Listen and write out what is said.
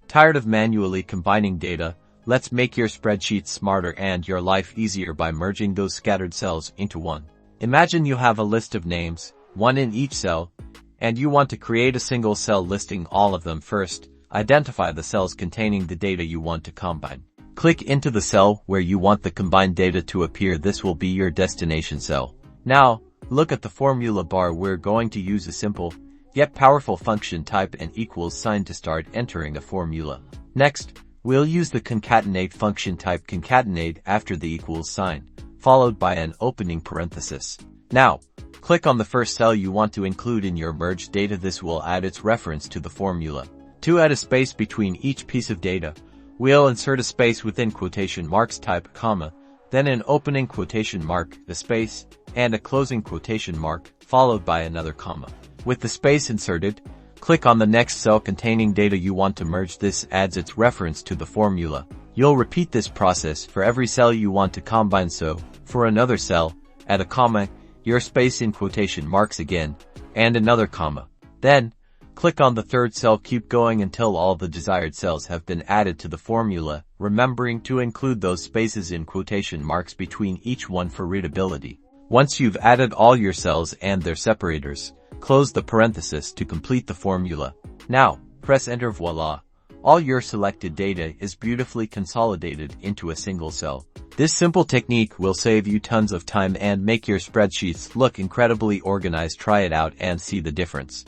Tired of manually combining data? Let's make your spreadsheet smarter and your life easier by merging those scattered cells into one. Imagine you have a list of names, one in each cell, and you want to create a single cell listing all of them. First, identify the cells containing the data you want to combine. Click into the cell where you want the combined data to appear. This will be your destination cell. Now, look at the formula bar. We're going to use a simple, yet powerful function. Type an equals sign to start entering a formula. Next, we'll use the concatenate function. Type concatenate after the equals sign, followed by an opening parenthesis. Now, click on the first cell you want to include in your merged data. This will add its reference to the formula. To add a space between each piece of data, we'll insert a space within quotation marks. Type comma, then an opening quotation mark, a space, and a closing quotation mark, followed by another comma. With the space inserted, click on the next cell containing data you want to merge. This adds its reference to the formula. You'll repeat this process for every cell you want to combine. So, for another cell, add a comma, your space in quotation marks again, and another comma. Then, click on the third cell. Keep going until all the desired cells have been added to the formula, remembering to include those spaces in quotation marks between each one for readability. Once you've added all your cells and their separators, close the parenthesis to complete the formula. Now, press enter. Voila! All your selected data is beautifully consolidated into a single cell. This simple technique will save you tons of time and make your spreadsheets look incredibly organized. Try it out and see the difference.